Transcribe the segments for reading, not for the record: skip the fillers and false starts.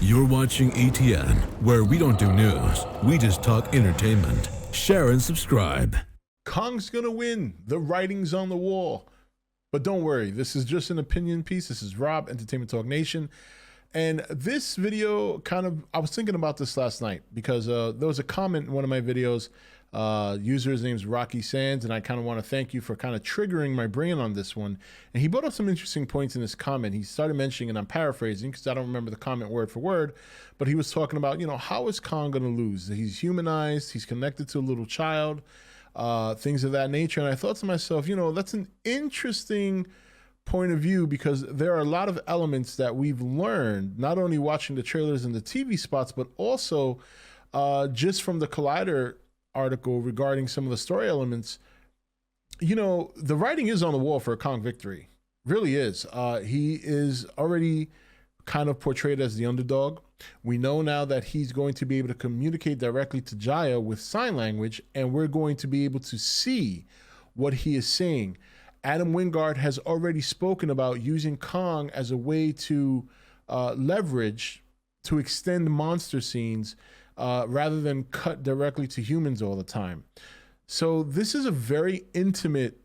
You're watching E.T.N, where we don't do news, we just talk entertainment. Share and subscribe. Kong's gonna win. The writing's on the wall. But don't worry, this is just an opinion piece. This is Rob, Entertainment Talk Nation. And this video I was thinking about this last night because there was a comment in one of my videos. User's name's Rocky Sands, and I kind of want to thank you for kind of triggering my brain on this one. And he brought up some interesting points in this comment. He started mentioning, and I'm paraphrasing because I don't remember the comment word for word, but he was talking about, how is Kong going to lose? He's humanized, he's connected to a little child, things of that nature. And I thought to myself, that's an interesting point of view because there are a lot of elements that we've learned, not only watching the trailers and the TV spots, but also just from the Collider article regarding some of the story elements. The writing is on the wall for a Kong victory. Really is. He is already kind of portrayed as the underdog. We know now that he's going to be able to communicate directly to Jaya with sign language, and we're going to be able to see what he is saying. Adam Wingard has already spoken about using Kong as a way to leverage to extend monster scenes rather than cut directly to humans all the time. So this is a very intimate,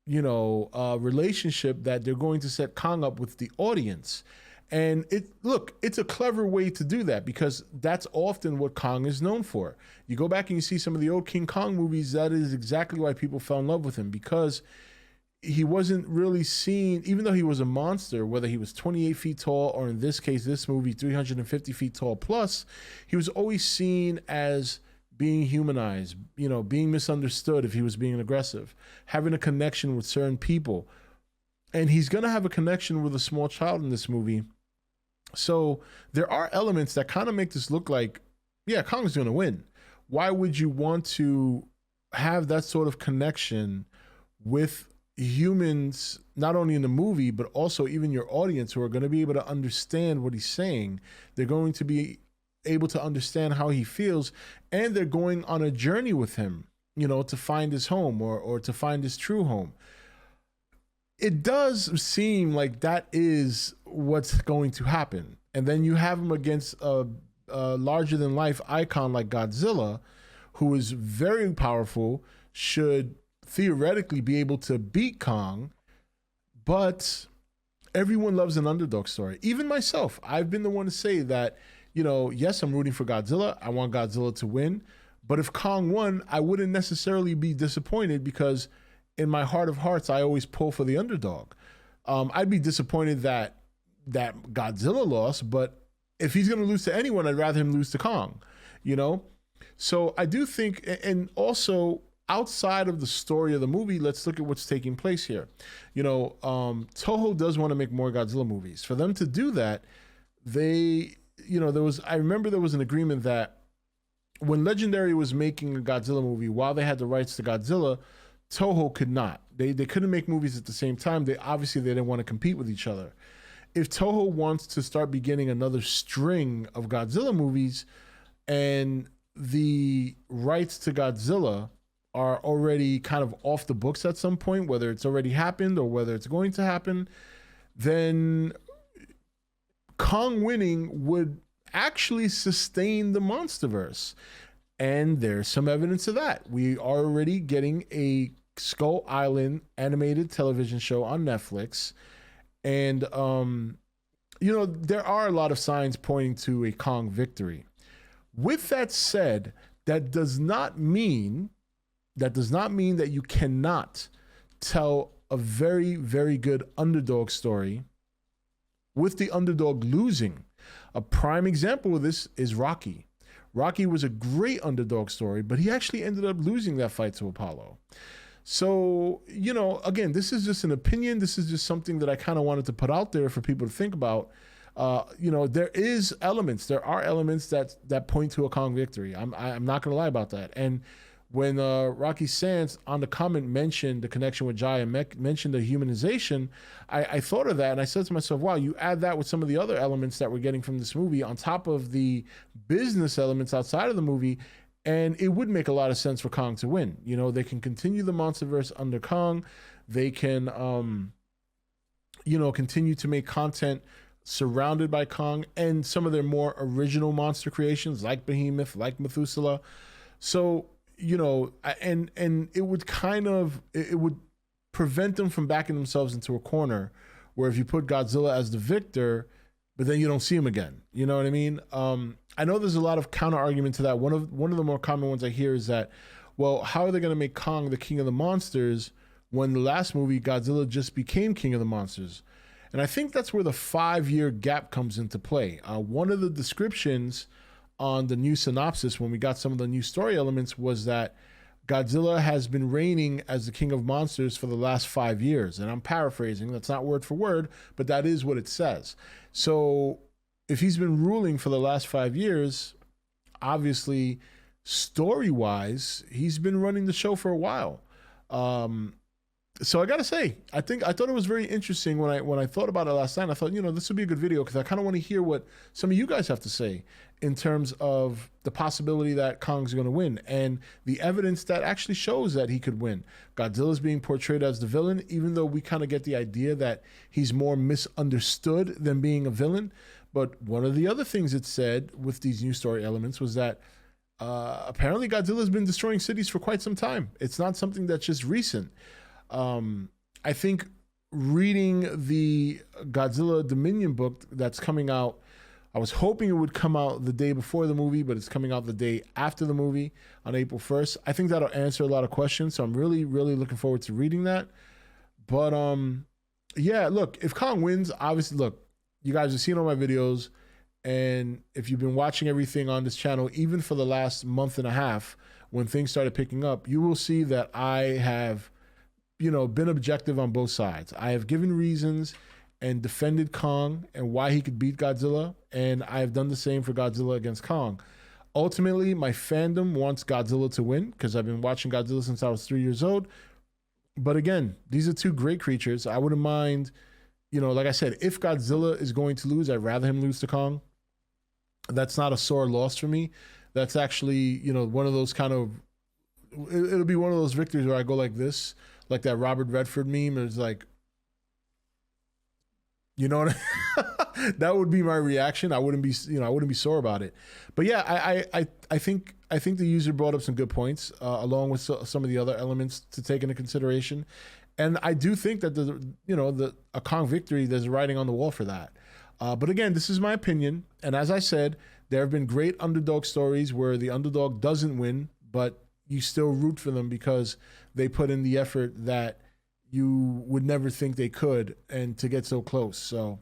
relationship that they're going to set Kong up with the audience. And it's a clever way to do that because that's often what Kong is known for. You go back and you see some of the old King Kong movies, that is exactly why people fell in love with him, because he wasn't really seen, even though he was a monster, whether he was 28 feet tall or in this case, this movie, 350 feet tall plus, he was always seen as being humanized, being misunderstood if he was being aggressive, having a connection with certain people. And he's going to have a connection with a small child in this movie. So there are elements that kind of make this look like, yeah, Kong's going to win. Why would you want to have that sort of connection with humans, not only in the movie, but also even your audience who are going to be able to understand what he's saying? They're going to be able to understand how he feels, and they're going on a journey with him, to find his home or to find his true home. It does seem like that is what's going to happen. And then you have him against a larger than life icon like Godzilla, who is very powerful, should theoretically be able to beat Kong, but everyone loves an underdog story. Even myself, I've been the one to say that, yes, I'm rooting for Godzilla. I want Godzilla to win. But if Kong won, I wouldn't necessarily be disappointed because in my heart of hearts, I always pull for the underdog. I'd be disappointed that Godzilla lost, but if he's going to lose to anyone, I'd rather him lose to Kong, So I do think, and also outside of the story of the movie, let's look at what's taking place here. Toho does want to make more Godzilla movies. For them to do that, I remember there was an agreement that when Legendary was making a Godzilla movie, while they had the rights to Godzilla, Toho could not. They couldn't make movies at the same time. They didn't want to compete with each other. If Toho wants to start beginning another string of Godzilla movies, and the rights to Godzilla are already kind of off the books at some point, whether it's already happened or whether it's going to happen, then Kong winning would actually sustain the Monsterverse. And there's some evidence of that. We are already getting a Skull Island animated television show on Netflix. And, there are a lot of signs pointing to a Kong victory. With that said, that does not mean that you cannot tell a very, very good underdog story with the underdog losing. A prime example of this is Rocky. Rocky was a great underdog story, but he actually ended up losing that fight to Apollo. So, again, this is just an opinion. This is just something that I kind of wanted to put out there for people to think about. There are elements that point to a Kong victory. I'm not going to lie about that. And when Rocky Sands on the comment mentioned the connection with Jaya, mentioned the humanization, I thought of that and I said to myself, wow, you add that with some of the other elements that we're getting from this movie on top of the business elements outside of the movie, and it would make a lot of sense for Kong to win. They can continue the Monsterverse under Kong. They can, continue to make content surrounded by Kong and some of their more original monster creations like Behemoth, like Methuselah. So, you know, and it would it would prevent them from backing themselves into a corner where if you put Godzilla as the victor, but then you don't see him again. You know what I mean? I know there's a lot of counter argument to that. One of the more common ones I hear is that, well, how are they going to make Kong the king of the monsters when the last movie Godzilla just became king of the monsters? And I think that's where the 5-year gap comes into play. One of the descriptions on the new synopsis when we got some of the new story elements was that Godzilla has been reigning as the king of monsters for the last 5 years. And I'm paraphrasing, that's not word for word, but that is what it says. So if he's been ruling for the last 5 years, obviously story-wise, he's been running the show for a while. So I gotta say, I thought it was very interesting when I thought about it last night. I thought, you know, this would be a good video because I kind of want to hear what some of you guys have to say in terms of the possibility that Kong's going to win and the evidence that actually shows that he could win. Godzilla's being portrayed as the villain, even though we kind of get the idea that he's more misunderstood than being a villain. But one of the other things it said with these new story elements was that apparently Godzilla's been destroying cities for quite some time. It's not something that's just recent. I think reading the Godzilla Dominion book that's coming out, I was hoping it would come out the day before the movie, but it's coming out the day after the movie on April 1st. I think that'll answer a lot of questions. So I'm really, really looking forward to reading that. But yeah, look, if Kong wins, obviously, look, you guys have seen all my videos. And if you've been watching everything on this channel, even for the last month and a half, when things started picking up, you will see that I have, you know, been objective on both sides. I have given reasons and defended Kong and why he could beat Godzilla, and I have done the same for Godzilla against Kong. Ultimately, my fandom wants Godzilla to win because I've been watching Godzilla since I was 3 years old. But again, these are two great creatures. I wouldn't mind, you know, like I said, if Godzilla is going to lose, I'd rather him lose to Kong. That's not a sore loss for me. That's actually, you know, one of those kind of, it'll be one of those victories where I go like this, like that Robert Redford meme. It's like, you know what that would be my reaction. I wouldn't be, you know, I wouldn't be sore about it. But yeah, I think the user brought up some good points, along with some of the other elements to take into consideration. And I do think that a Kong victory, there's writing on the wall for that. But again, this is my opinion. And as I said, there have been great underdog stories where the underdog doesn't win, but you still root for them because they put in the effort that you would never think they could and to get so close. So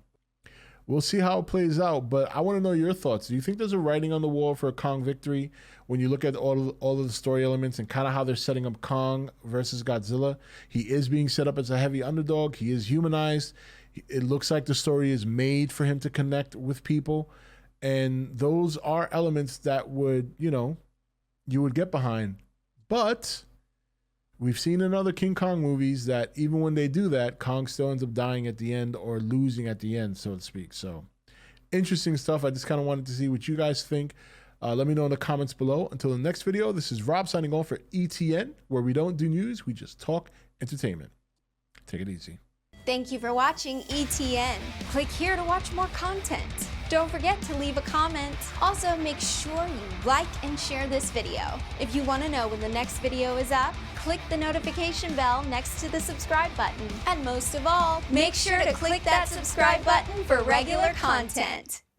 we'll see how it plays out. But I want to know your thoughts. Do you think there's a writing on the wall for a Kong victory when you look at all of the story elements and kind of how they're setting up Kong versus Godzilla? He is being set up as a heavy underdog. He is humanized. It looks like the story is made for him to connect with people. And those are elements that would, you know, you would get behind. But we've seen in other King Kong movies that even when they do that, Kong still ends up dying at the end or losing at the end, so to speak. So interesting stuff. I just kind of wanted to see what you guys think. Let me know in the comments below. Until the next video, this is Rob signing off for E.T.N, where we don't do news, we just talk entertainment. Take it easy. Thank you for watching E.T.N. Click here to watch more content. Don't forget to leave a comment. Also, make sure you like and share this video. If you want to know when the next video is up, click the notification bell next to the subscribe button. And most of all, make sure to click that subscribe button for regular content.